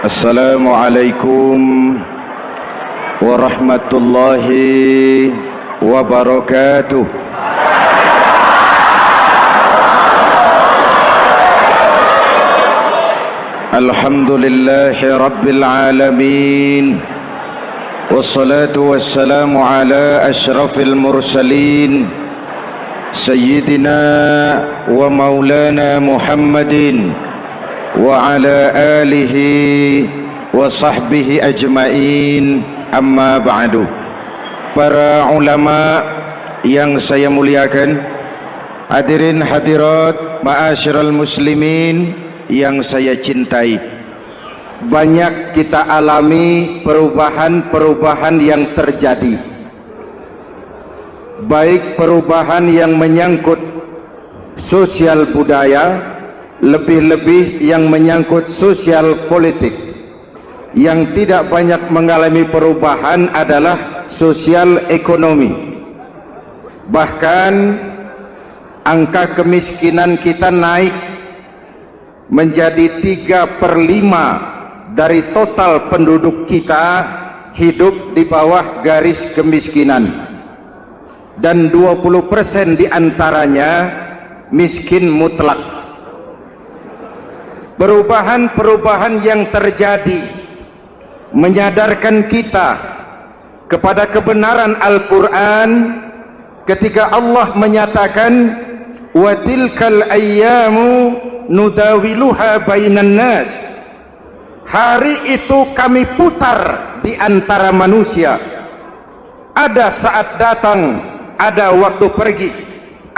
Assalamualaikum warahmatullahi wabarakatuh. Alhamdulillahi rabbil alamin, wassalatu wassalamu ala ashrafil mursalin sayyidina wa maulana Muhammadin wa ala alihi wa sahbihi ajma'in, amma ba'du. Para ulama yang saya muliakan, hadirin hadirat ma'asyiral muslimin yang saya cintai, banyak kita alami perubahan-perubahan yang terjadi, baik perubahan yang menyangkut sosial budaya, lebih-lebih yang menyangkut sosial politik. Yang tidak banyak mengalami perubahan adalah sosial ekonomi. Bahkan angka kemiskinan kita naik menjadi 3/5 dari total penduduk kita hidup di bawah garis kemiskinan, dan 20% diantaranya miskin mutlak. Perubahan-perubahan yang terjadi menyadarkan kita kepada kebenaran Al-Quran ketika Allah menyatakan wa tilkal ayyamu nudawiluha bainan nas. Hari itu kami putar di antara manusia. Ada saat datang, ada waktu pergi,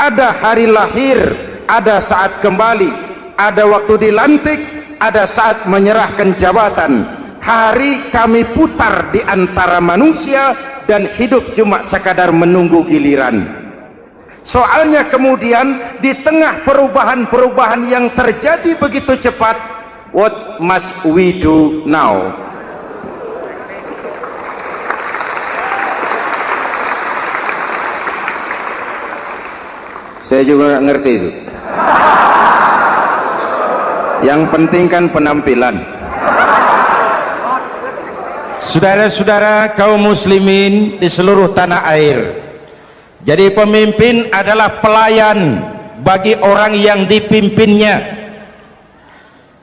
ada hari lahir, ada saat kembali, ada waktu dilantik, ada saat menyerahkan jabatan. Hari kami putar di antara manusia dan hidup cuma sekadar menunggu giliran. Soalnya kemudian di tengah perubahan-perubahan yang terjadi begitu cepat, what must we do now? Saya juga nggak ngerti itu. Yang penting kan penampilan. Saudara-saudara kaum muslimin di seluruh tanah air, jadi pemimpin adalah pelayan bagi orang yang dipimpinnya.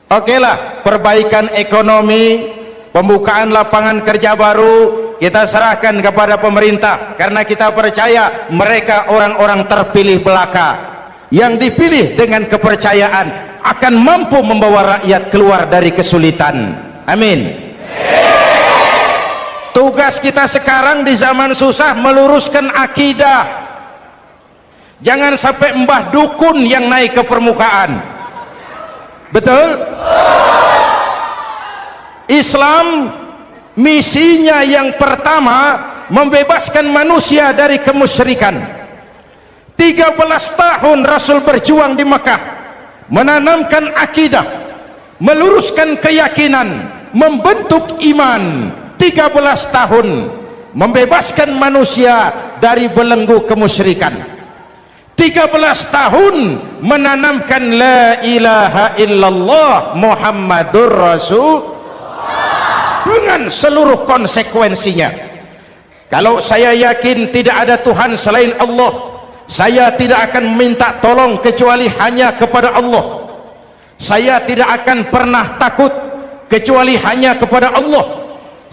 Okelah, perbaikan ekonomi, pembukaan lapangan kerja baru kita serahkan kepada pemerintah, karena kita percaya mereka orang-orang terpilih belaka yang dipilih dengan kepercayaan akan mampu membawa rakyat keluar dari kesulitan. Amin. Tugas kita sekarang di zaman susah meluruskan akidah. Jangan sampai mbah dukun yang naik ke permukaan. Betul? Islam misinya yang pertama membebaskan manusia dari kemusyrikan. 13 tahun Rasul berjuang di Mekah, menanamkan akidah, meluruskan keyakinan, membentuk iman. 13 tahun membebaskan manusia dari belenggu kemusyrikan. 13 tahun menanamkan la ilaha illallah Muhammadur Rasul dengan seluruh konsekuensinya. Kalau saya yakin tidak ada Tuhan selain Allah, saya tidak akan minta tolong kecuali hanya kepada Allah. Saya tidak akan pernah takut kecuali hanya kepada Allah.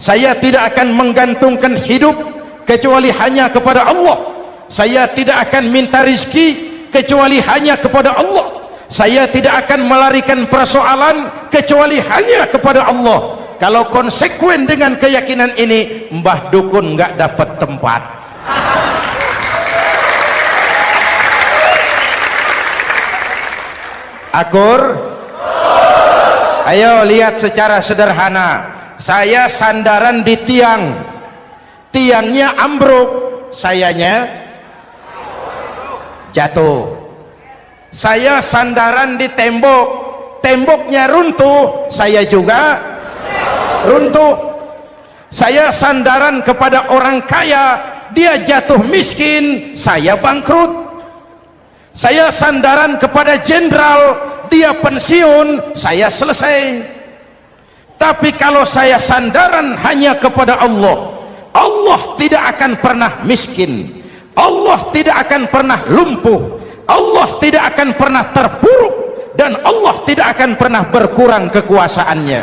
Saya tidak akan menggantungkan hidup kecuali hanya kepada Allah. Saya tidak akan minta rizki kecuali hanya kepada Allah. Saya tidak akan melarikan persoalan kecuali hanya kepada Allah. Kalau konsekuen dengan keyakinan ini, mbah dukun nggak dapat tempat. Akur? Ayo lihat secara sederhana. Saya sandaran di tiang, tiangnya ambruk, sayanya jatuh. Saya sandaran di tembok, temboknya runtuh, saya juga runtuh. Saya sandaran kepada orang kaya, dia jatuh miskin, saya bangkrut. Saya sandaran kepada jenderal, dia pensiun, saya selesai. Tapi kalau saya sandaran hanya kepada Allah, Allah tidak akan pernah miskin, Allah tidak akan pernah lumpuh, Allah tidak akan pernah terpuruk, dan Allah tidak akan pernah berkurang kekuasaannya.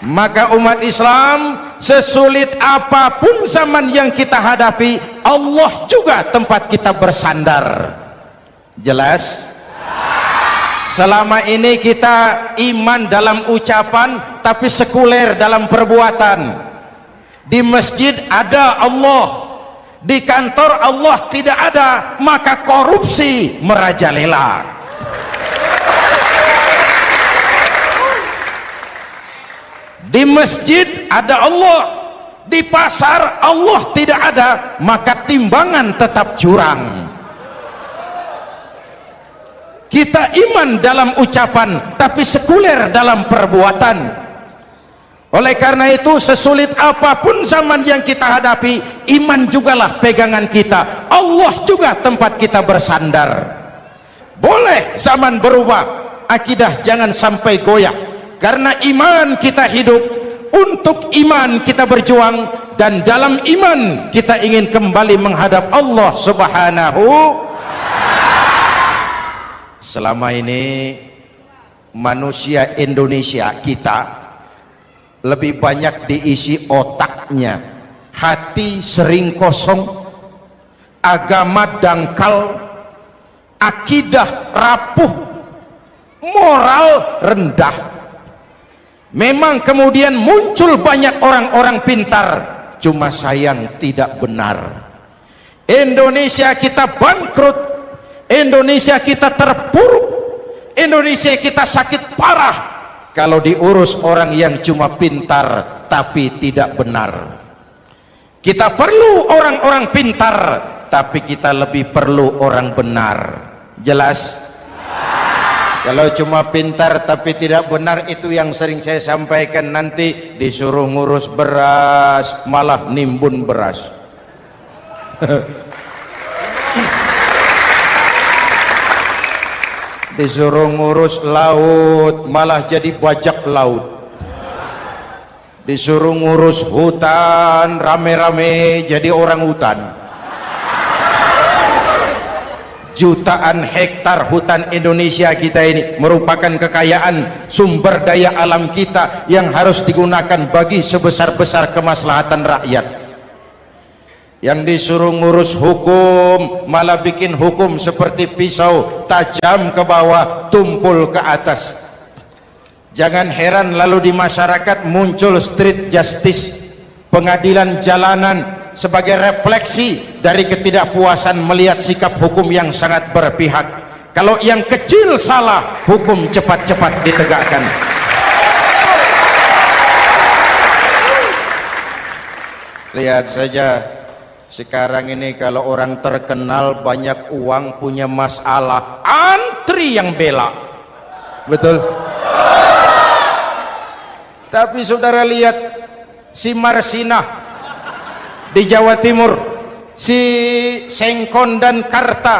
Maka umat Islam, sesulit apapun zaman yang kita hadapi, Allah juga tempat kita bersandar. Jelas? Selama ini kita iman dalam ucapan tapi sekuler dalam perbuatan. Di masjid ada Allah, di kantor Allah tidak ada, maka korupsi merajalela. Di masjid ada Allah, di pasar Allah tidak ada, maka timbangan tetap curang. Kita iman dalam ucapan tapi sekuler dalam perbuatan. Oleh karena itu, sesulit apapun zaman yang kita hadapi, iman jugalah pegangan kita, Allah juga tempat kita bersandar. Boleh zaman berubah, akidah jangan sampai goyah, karena iman kita hidup, untuk iman kita berjuang, dan dalam iman kita ingin kembali menghadap Allah Subhanahu. Selama ini manusia Indonesia kita lebih banyak diisi otaknya, hati sering kosong, agama dangkal, akidah rapuh, moral rendah. Memang kemudian muncul banyak orang-orang pintar, cuma sayang tidak benar. Indonesia kita bangkrut, Indonesia kita terpuruk, Indonesia kita sakit parah kalau diurus orang yang cuma pintar tapi tidak benar. Kita perlu orang-orang pintar, tapi kita lebih perlu orang benar. Jelas? Kalau cuma pintar tapi tidak benar, itu yang sering saya sampaikan, nanti disuruh ngurus beras malah nimbun beras. Disuruh ngurus laut malah jadi bajak laut. Disuruh ngurus hutan rame-rame jadi orang hutan. Jutaan hektar hutan Indonesia kita ini merupakan kekayaan sumber daya alam kita yang harus digunakan bagi sebesar-besar kemaslahatan rakyat. Yang disuruh ngurus hukum malah bikin hukum seperti pisau, tajam ke bawah, tumpul ke atas. Jangan heran lalu di masyarakat muncul street justice, pengadilan jalanan, sebagai refleksi dari ketidakpuasan melihat sikap hukum yang sangat berpihak. Kalau yang kecil salah, hukum cepat-cepat ditegakkan. Lihat saja sekarang ini, kalau orang terkenal banyak uang punya masalah, antri yang bela. Betul? Tapi saudara lihat si Marsinah di Jawa Timur, si Sengkon dan Karta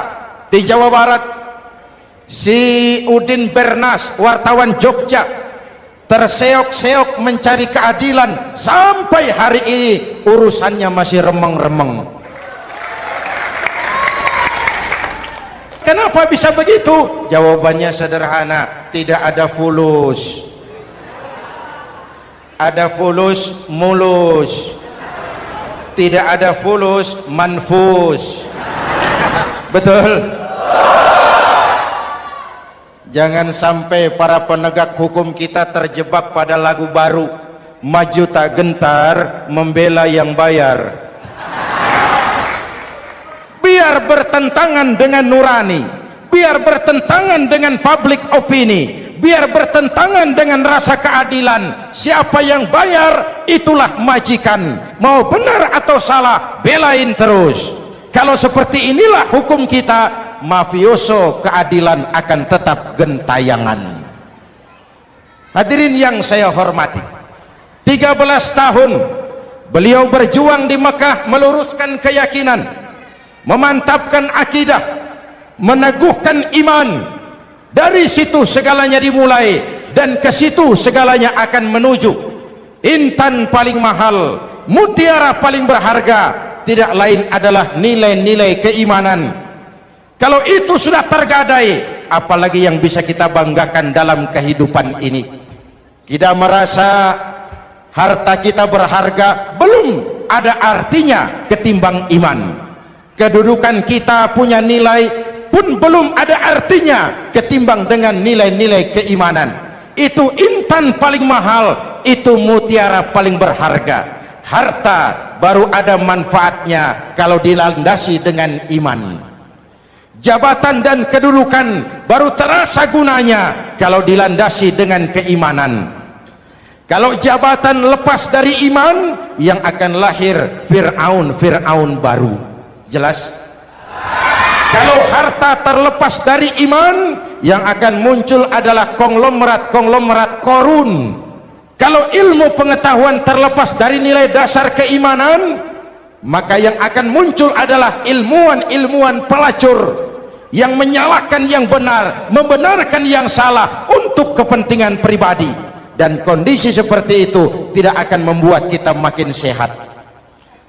di Jawa Barat, si Udin Bernas wartawan Jogja, terseok-seok mencari keadilan, sampai hari ini urusannya masih remeng-remeng. Kenapa bisa begitu? Jawabannya sederhana, tidak ada fulus. Ada fulus mulus, tidak ada fulus manfus. Betul? Jangan sampai para penegak hukum kita terjebak pada lagu baru, maju tak gentar membela yang bayar. Biar bertentangan dengan nurani, biar bertentangan dengan public opini, biar bertentangan dengan rasa keadilan. Siapa yang bayar, itulah majikan. Mau benar atau salah, belain terus. Kalau seperti inilah hukum kita, mafioso keadilan akan tetap gentayangan. Hadirin yang saya hormati, 13 tahun beliau berjuang di Mekah, meluruskan keyakinan, memantapkan akidah, meneguhkan iman, Dari situ segalanya dimulai dan ke situ segalanya akan menuju. Intan paling mahal, mutiara paling berharga, tidak lain adalah nilai-nilai keimanan. Kalau itu sudah tergadai, apalagi yang bisa kita banggakan dalam kehidupan ini? Kita merasa harta kita berharga, belum ada artinya ketimbang iman. Kedudukan kita punya nilai pun belum ada artinya ketimbang dengan nilai-nilai keimanan. Itu intan paling mahal, itu mutiara paling berharga. Harta baru ada manfaatnya kalau dilandasi dengan iman. Jabatan dan kedudukan baru terasa gunanya kalau dilandasi dengan keimanan. Kalau jabatan lepas dari iman, yang akan lahir Fir'aun baru. Jelas? Kalau harta terlepas dari iman, yang akan muncul adalah konglomerat korun. Kalau ilmu pengetahuan terlepas dari nilai dasar keimanan, maka yang akan muncul adalah ilmuwan pelacur yang menyalahkan yang benar, membenarkan yang salah untuk kepentingan pribadi. Dan kondisi seperti itu tidak akan membuat kita makin sehat.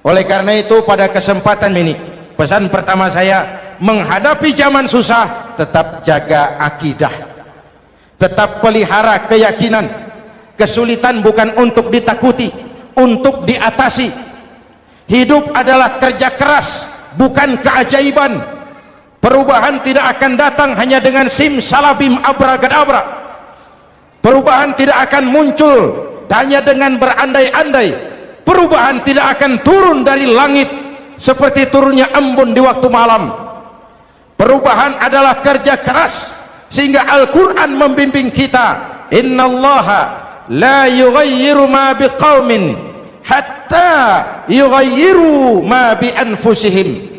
Oleh karena itu, pada kesempatan ini, pesan pertama saya, menghadapi zaman susah, tetap jaga akidah, tetap pelihara keyakinan. Kesulitan bukan untuk ditakuti, untuk diatasi. Hidup adalah kerja keras, bukan keajaiban. Perubahan tidak akan datang hanya dengan simsalabim abragadabra. Perubahan tidak akan muncul hanya dengan berandai-andai. Perubahan tidak akan turun dari langit seperti turunnya embun di waktu malam. Perubahan adalah kerja keras, sehingga Al-Quran membimbing kita, innallaha la yughayyiru ma biqaumin hatta yughayyiru ma bi anfusihim.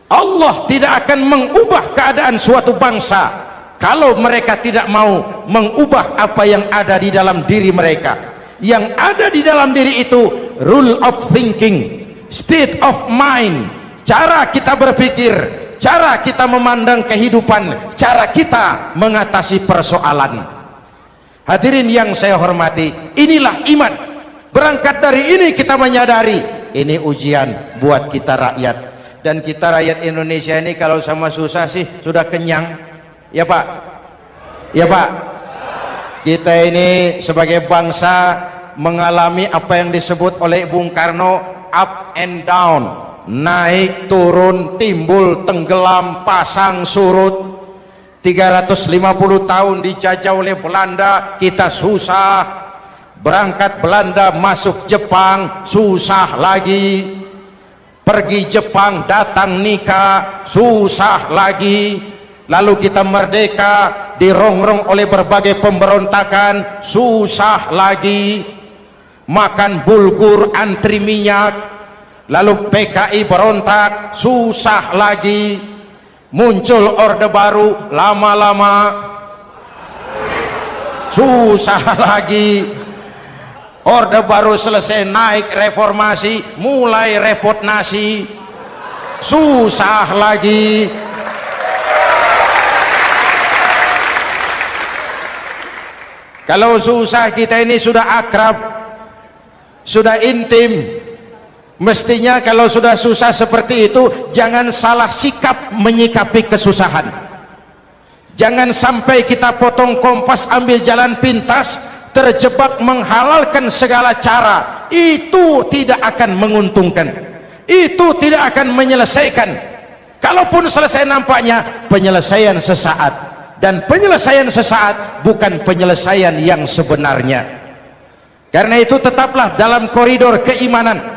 Allah tidak akan mengubah keadaan suatu bangsa kalau mereka tidak mau mengubah apa yang ada di dalam diri mereka. Yang ada di dalam diri itu rule of thinking, state of mind, cara kita berpikir, cara kita memandang kehidupan, cara kita mengatasi persoalan. Hadirin yang saya hormati, inilah iman. Berangkat dari ini kita menyadari ini ujian buat kita rakyat. Dan kita rakyat Indonesia ini kalau sama susah sih sudah kenyang. Ya Pak? Ya Pak? Kita ini sebagai bangsa mengalami apa yang disebut oleh Bung Karno up and down, naik turun, timbul tenggelam, pasang surut. 350 tahun dijajah oleh Belanda, kita susah. Berangkat Belanda masuk Jepang, susah lagi. Pergi Jepang, datang nikah, susah lagi. Lalu kita merdeka, dirongrong oleh berbagai pemberontakan, susah lagi. Makan bulgur, antri minyak. Lalu PKI berontak, susah lagi. Muncul orde baru, lama-lama susah lagi. Orde baru selesai, naik reformasi, mulai repot nasi, susah lagi. Kalau susah kita ini sudah akrab, sudah intim. Mestinya kalau sudah susah seperti itu, jangan salah sikap menyikapi kesusahan. Jangan sampai kita potong kompas, ambil jalan pintas, terjebak menghalalkan segala cara. Itu tidak akan menguntungkan, itu tidak akan menyelesaikan. Kalaupun selesai, nampaknya penyelesaian sesaat, dan penyelesaian sesaat bukan penyelesaian yang sebenarnya. Karena itu tetaplah dalam koridor keimanan.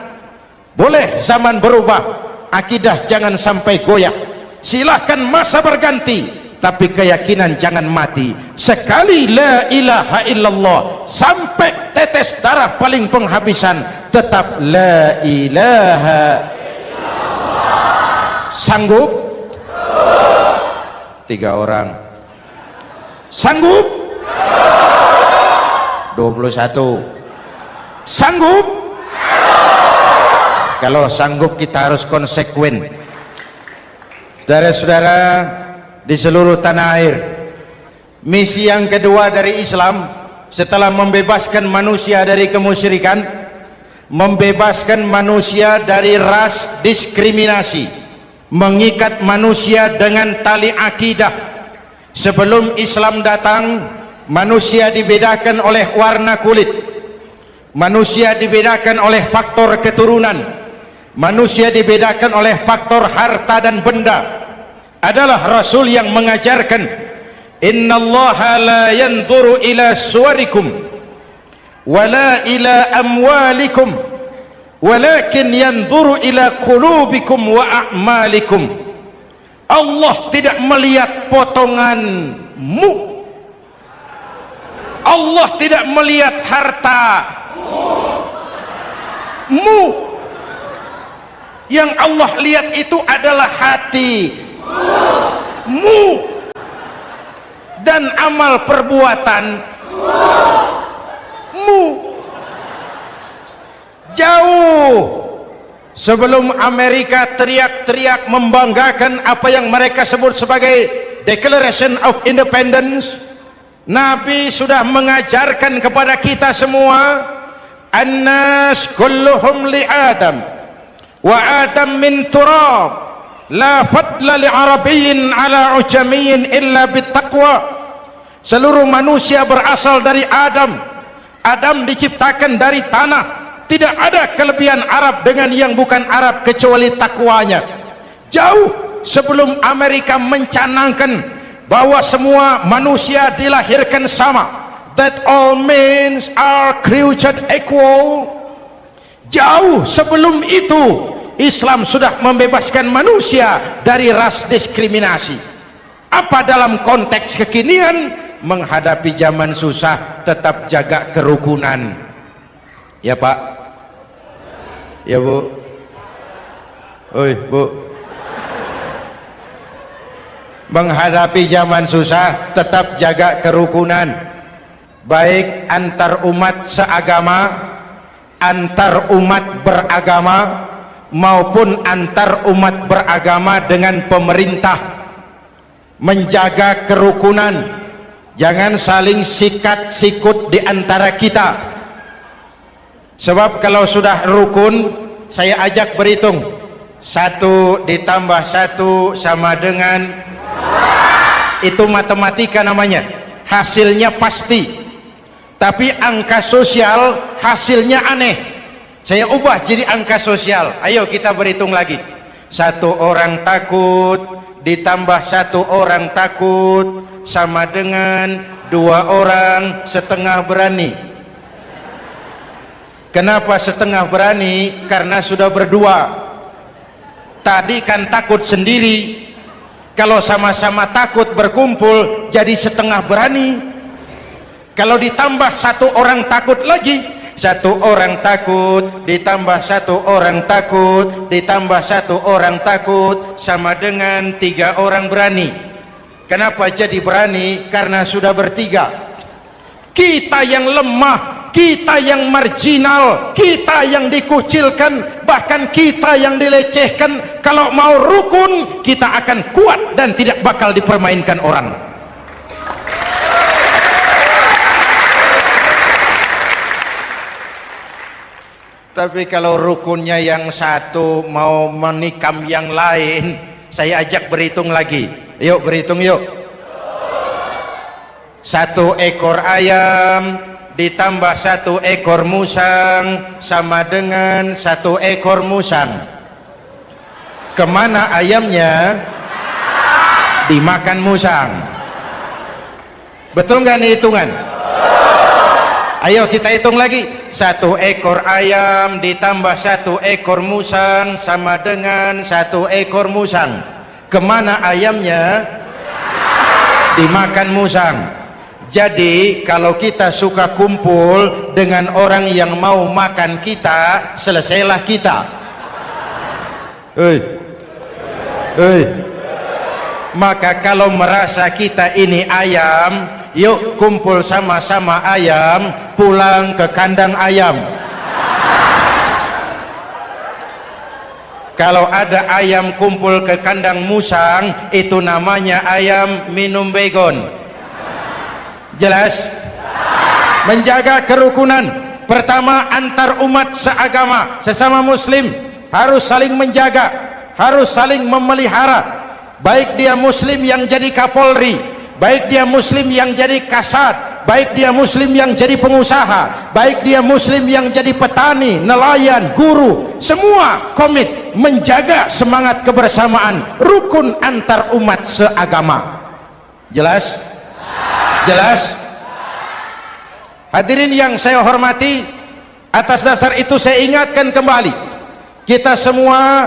Boleh zaman berubah, akidah jangan sampai goyah. Silahkan masa berganti, tapi keyakinan jangan mati. Sekali la ilaha illallah, sampai tetes darah paling penghabisan, tetap la ilaha illallah. Sanggup? 3 orang. Sanggup? 21. Sanggup? Kalau sanggup kita harus konsekuen. Saudara-saudara di seluruh tanah air, Misi yang kedua dari Islam setelah membebaskan manusia dari kemusyrikan, membebaskan manusia dari ras diskriminasi, mengikat manusia dengan tali akidah. Sebelum Islam datang, manusia dibedakan oleh warna kulit, manusia dibedakan oleh faktor keturunan, manusia dibedakan oleh faktor harta dan benda. Adalah Rasul yang mengajarkan, innallaha la yanzuru ila suwarikum wala ila amwalikum walakin yanzuru ila qulubikum wa a'malikum. Allah tidak melihat potonganmu, Allah tidak melihat hartamu, yang Allah lihat itu adalah hatimu dan amal perbuatanmu. Jauh sebelum Amerika teriak-teriak membanggakan apa yang mereka sebut sebagai Declaration of Independence, Nabi sudah mengajarkan kepada kita semua, annas kulluhum li Adam wa Adam min turab, la fadla li arabiyyin ala ujamiyyin illa bittaqwa. Seluruh manusia berasal dari Adam. Adam diciptakan dari tanah. Tidak ada kelebihan Arab dengan yang bukan Arab kecuali takwanya. Jauh sebelum Amerika mencanangkan bahwa semua manusia dilahirkan sama, that all men are created equal, jauh sebelum itu Islam sudah membebaskan manusia dari ras diskriminasi. Apa dalam konteks kekinian menghadapi zaman susah tetap jaga kerukunan? Ya Pak, ya Bu, oi Bu, menghadapi zaman susah tetap jaga kerukunan, baik antar umat seagama, antar umat beragama, maupun antar umat beragama dengan pemerintah. Menjaga kerukunan, jangan saling sikat sikut di antara kita. Sebab kalau sudah rukun, saya ajak berhitung, 1 ditambah 1 sama dengan, itu matematika namanya, hasilnya pasti. Tapi angka sosial hasilnya aneh. Saya ubah jadi angka sosial. Ayo kita berhitung lagi. 1 orang takut ditambah 1 orang takut sama dengan 2 orang setengah berani. Kenapa setengah berani? Karena sudah berdua. Tadi kan takut sendiri. Kalau sama-sama takut berkumpul jadi setengah berani. Kalau ditambah 1 orang takut lagi, 1 orang takut ditambah 1 orang takut ditambah 1 orang takut sama dengan 3 orang berani. Kenapa jadi berani? Karena sudah bertiga. Kita yang lemah, kita yang marginal, kita yang dikucilkan, bahkan kita yang dilecehkan, kalau mau rukun kita akan kuat dan tidak bakal dipermainkan orang. Tapi kalau rukunnya yang satu mau menikam yang lain, saya ajak berhitung lagi. Yuk berhitung yuk. 1 ekor ayam ditambah 1 ekor musang sama dengan 1 ekor musang. Kemana ayamnya? Dimakan musang. Betul nggak nih hitungan? Ayo kita hitung lagi. 1 ekor ayam ditambah 1 ekor musang sama dengan 1 ekor musang. Kemana ayamnya? Dimakan musang. Jadi kalau kita suka kumpul dengan orang yang mau makan kita, selesailah kita. Maka kalau merasa kita ini ayam, yuk kumpul sama-sama ayam, pulang ke kandang ayam. Kalau ada ayam kumpul ke kandang musang, itu namanya ayam minum begon. Jelas? Menjaga kerukunan. Pertama, antar umat seagama, sesama muslim harus saling menjaga, harus saling memelihara. Baik dia muslim yang jadi kapolri, baik dia muslim yang jadi kasat, baik dia muslim yang jadi pengusaha, baik dia muslim yang jadi petani, nelayan, guru, semua komit menjaga semangat kebersamaan, rukun antar umat seagama. Jelas? Jelas? Hadirin yang saya hormati, atas dasar itu saya ingatkan kembali, kita semua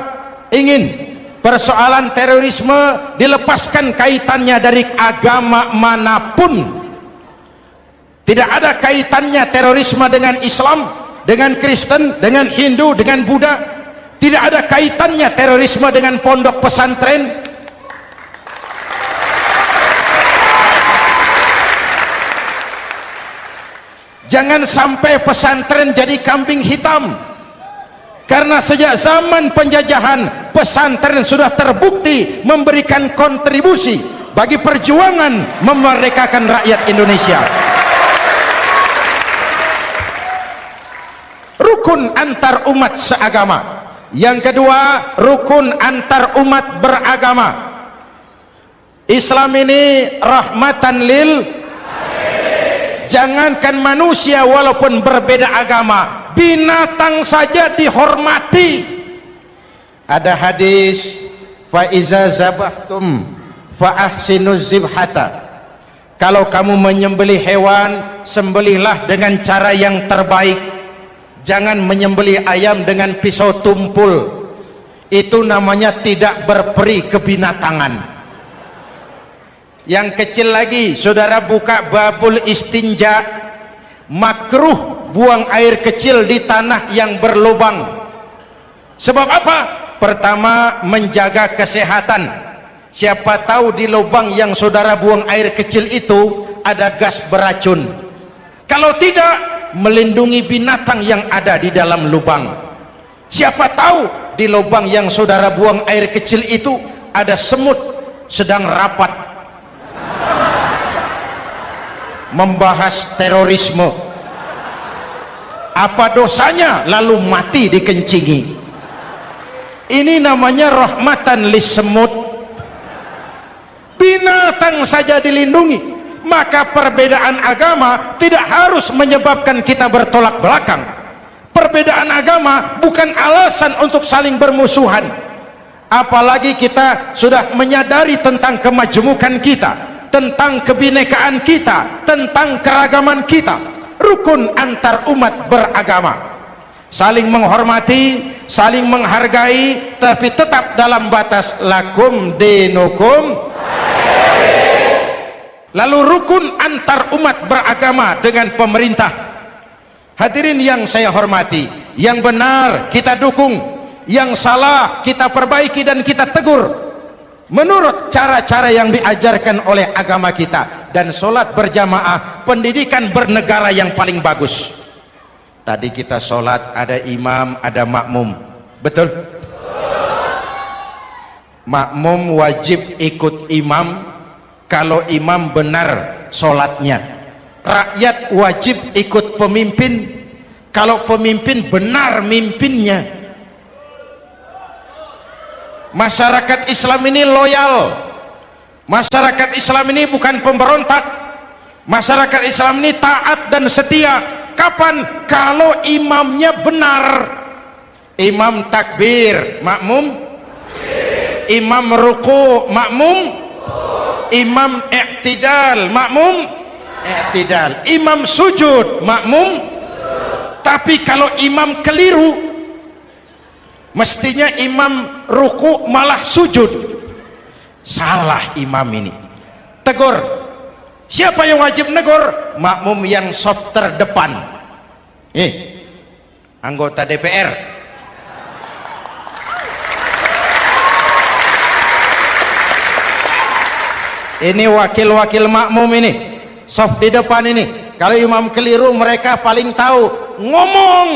ingin persoalan terorisme dilepaskan kaitannya dari agama manapun. Tidak ada kaitannya terorisme dengan Islam, dengan Kristen, dengan Hindu, dengan Buddha. Tidak ada kaitannya terorisme dengan pondok pesantren. Jangan sampai pesantren jadi kambing hitam, karena sejak zaman penjajahan pesantren sudah terbukti memberikan kontribusi bagi perjuangan memerdekakan rakyat Indonesia. Rukun antar umat seagama. Yang kedua, rukun antar umat beragama. Islam ini rahmatan lil, jangankan manusia walaupun berbeda agama, binatang saja dihormati. Ada hadis, fa iza zabahtum fa ahsinuz zibhata. Kalau kamu menyembelih hewan, sembelihlah dengan cara yang terbaik. Jangan menyembelih ayam dengan pisau tumpul, itu namanya tidak berperi kebinatangan. Yang kecil lagi, saudara buka babul istinja, makruh buang air kecil di tanah yang berlubang. Sebab apa? Pertama, menjaga kesehatan. Siapa tahu di lubang yang saudara buang air kecil itu ada gas beracun. Kalau tidak, melindungi binatang yang ada di dalam lubang. Siapa tahu di lubang yang saudara buang air kecil itu ada semut sedang rapat membahas terorisme. Apa dosanya lalu mati dikencingi? Ini namanya rahmatan lis semut. Binatang saja dilindungi. Maka perbedaan agama tidak harus menyebabkan kita bertolak belakang. Perbedaan agama bukan alasan untuk saling bermusuhan. Apalagi kita sudah menyadari tentang kemajemukan kita, tentang kebinekaan kita, tentang keragaman kita. Rukun antar umat beragama, saling menghormati, saling menghargai, tapi tetap dalam batas lakum dinukum. Lalu rukun antar umat beragama dengan pemerintah. Hadirin yang saya hormati, yang benar kita dukung, yang salah kita perbaiki dan kita tegur menurut cara-cara yang diajarkan oleh agama kita. Dan sholat berjamaah, pendidikan bernegara yang paling bagus. Tadi kita sholat ada imam, ada makmum, betul? Makmum wajib ikut imam kalau imam benar sholatnya. Rakyat wajib ikut pemimpin kalau pemimpin benar mimpinnya. Masyarakat Islam ini loyal. Masyarakat Islam ini bukan pemberontak. Masyarakat Islam ini taat dan setia. Kapan? Kalau imamnya benar. Imam takbir, makmum. Imam ruku, makmum. Imam i'tidal, makmum i'tidal. Imam sujud, makmum. Tapi kalau imam keliru, mestinya imam ruku malah sujud, salah imam ini. Tegur. Siapa yang wajib negur? Makmum yang saf terdepan. Anggota DPR. Ini wakil-wakil makmum ini, saf di depan ini. Kalau imam keliru, mereka paling tahu. Ngomong,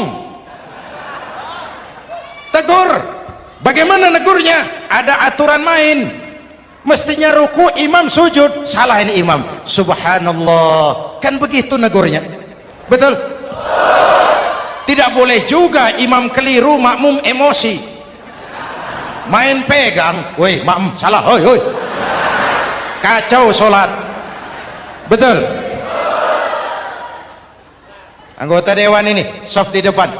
tegur. Bagaimana negurnya? Ada aturan main. Mestinya ruku, imam sujud. Salah ini imam. Subhanallah, kan begitu negurnya. Betul? Tidak boleh juga imam keliru, makmum emosi, main pegang, woi makmum salah, hoi hoi, kacau sholat. Betul? Anggota dewan ini soft di depan,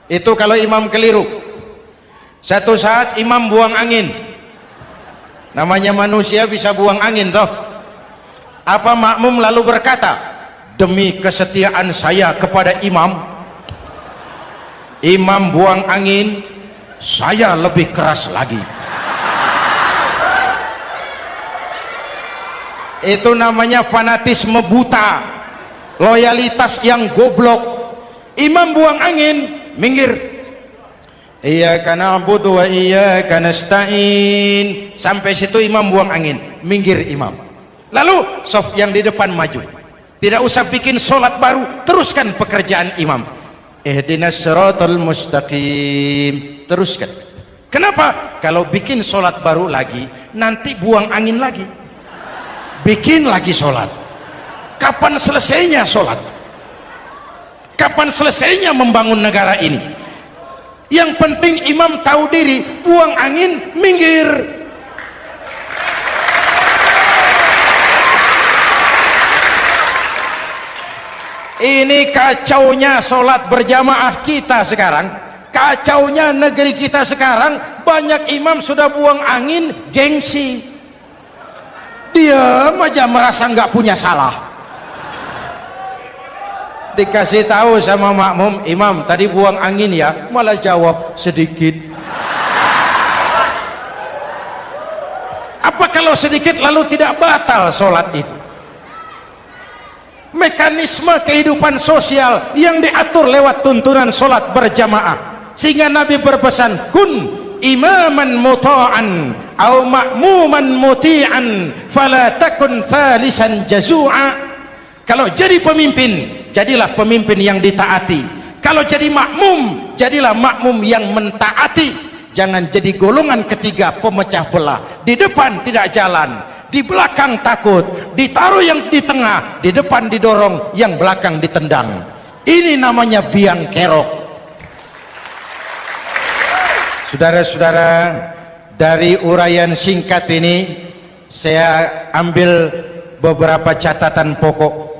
itu kalau imam keliru, satu saat imam buang angin, namanya manusia bisa buang angin toh. Apa makmum lalu berkata, demi kesetiaan saya kepada imam, imam buang angin, saya lebih keras lagi. Itu namanya fanatisme buta, loyalitas yang goblok. Imam buang angin, minggir. Iyyaka na'budu wa iyyaka nasta'in. Sampai situ imam buang angin, minggir imam. Lalu soft yang di depan maju. Tidak usah bikin sholat baru, teruskan pekerjaan imam. Ihdinas siratal mustaqim, teruskan. Kenapa? Kalau bikin sholat baru lagi, nanti buang angin lagi, bikin lagi sholat. Kapan selesainya sholat? Kapan selesainya membangun negara ini? Yang penting imam tahu diri, buang angin, minggir. Ini kacaunya sholat berjamaah kita sekarang, kacaunya negeri kita sekarang. Banyak imam sudah buang angin, gengsi, diam aja merasa nggak punya salah. Dikasih tahu sama makmum, imam tadi buang angin ya, malah jawab sedikit. Apa kalau sedikit lalu tidak batal sholat itu? Mekanisme kehidupan sosial yang diatur lewat tuntunan sholat berjamaah, sehingga Nabi berpesan, kun imaman muta'an au ma'muman muti'an fala takun thalisan jazu'a. Kalau jadi pemimpin, jadilah pemimpin yang ditaati. Kalau jadi makmum, jadilah makmum yang mentaati. Jangan jadi golongan ketiga pemecah belah. Di depan tidak jalan, di belakang takut, ditaruh yang di tengah, di depan didorong, yang belakang ditendang. Ini namanya biang kerok. Saudara-saudara, dari uraian singkat ini saya ambil beberapa catatan pokok.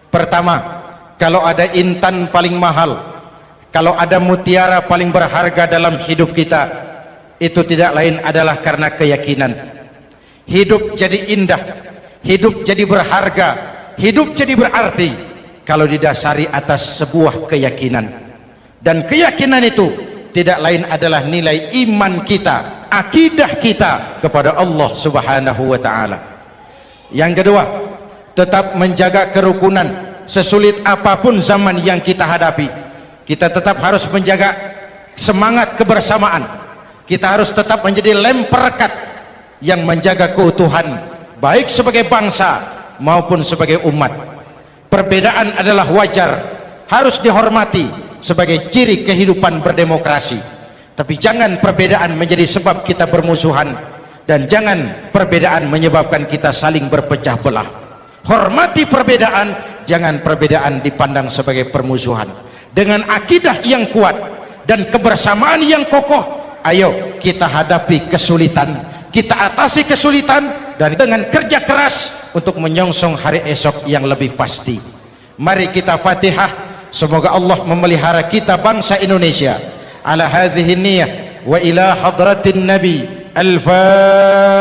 Pertama, kalau ada intan paling mahal, kalau ada mutiara paling berharga dalam hidup kita, itu tidak lain adalah karena keyakinan. Hidup jadi indah, hidup jadi berharga, hidup jadi berarti kalau didasari atas sebuah keyakinan. Dan keyakinan itu tidak lain adalah nilai iman kita, akidah kita kepada Allah Subhanahu wa ta'ala. Yang kedua, tetap menjaga kerukunan. Sesulit apapun zaman yang kita hadapi, kita tetap harus menjaga semangat kebersamaan. Kita harus tetap menjadi lem perekat yang menjaga keutuhan, baik sebagai bangsa maupun sebagai umat. Perbedaan adalah wajar, harus dihormati sebagai ciri kehidupan berdemokrasi. Tapi jangan perbedaan menjadi sebab kita bermusuhan, dan jangan perbedaan menyebabkan kita saling berpecah belah. Hormati perbedaan, jangan perbedaan dipandang sebagai permusuhan. Dengan akidah yang kuat dan kebersamaan yang kokoh, ayo kita hadapi kesulitan, kita atasi kesulitan, dan dengan kerja keras untuk menyongsong hari esok yang lebih pasti. Mari kita Fatihah, semoga Allah memelihara kita bangsa Indonesia. Ala hadhihi niyah wa ila hadratin Nabi. Al-Fatihah.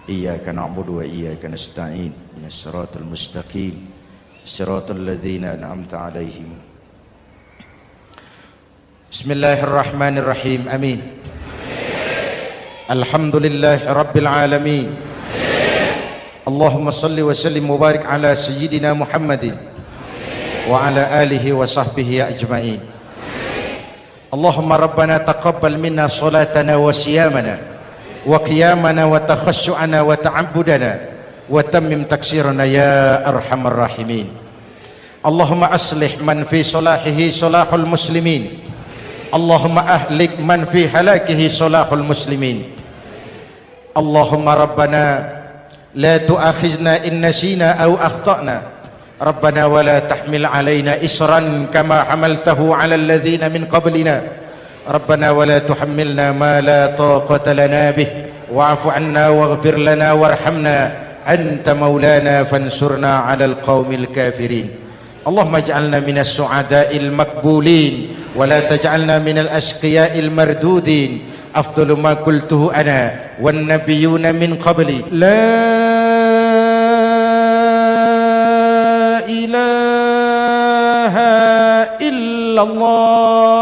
Iyyaka na'budu wa iyyaka nasta'in. Ihdinas siratal mustaqim. Siratal ladzina an'amta 'alaihim. Bismillahirrahmanirrahim. Amin. Alhamdulillahi rabbil alamin. Allahumma salli wa sallim wa barik ala sayyidina Muhammadin wa ala alihi wa sahbihi ajma'in. Allahumma rabbana taqabbal minna salatana wa siyamana wa qiyamana wa takhashu'ana wa ta'abbudana wa tammim taksirana ya arhamar rahimin. Allahumma aslih man fi salahihi salahul muslimin. Allahumma ahlik man fi halakihi salahul muslimin. Allahumma rabbana la tu'akhizna in nasina aw akhtana rabbana wa la tahmil alaina isran kama hamaltahu ala alladhina min qablina rabbana wa la tuhammilna ma la taqata lana bih wa'fu 'anna waghfir lana warhamna anta maulana fansurna 'alal qaumil kafirin. Allahumma ij'alna minas su'ada'il maqbulin wa la taj'alna minal ashqiya'il mardudin. Afdalu ma qultuhu ana wan nabiyyuna min qabli la ilaha illallah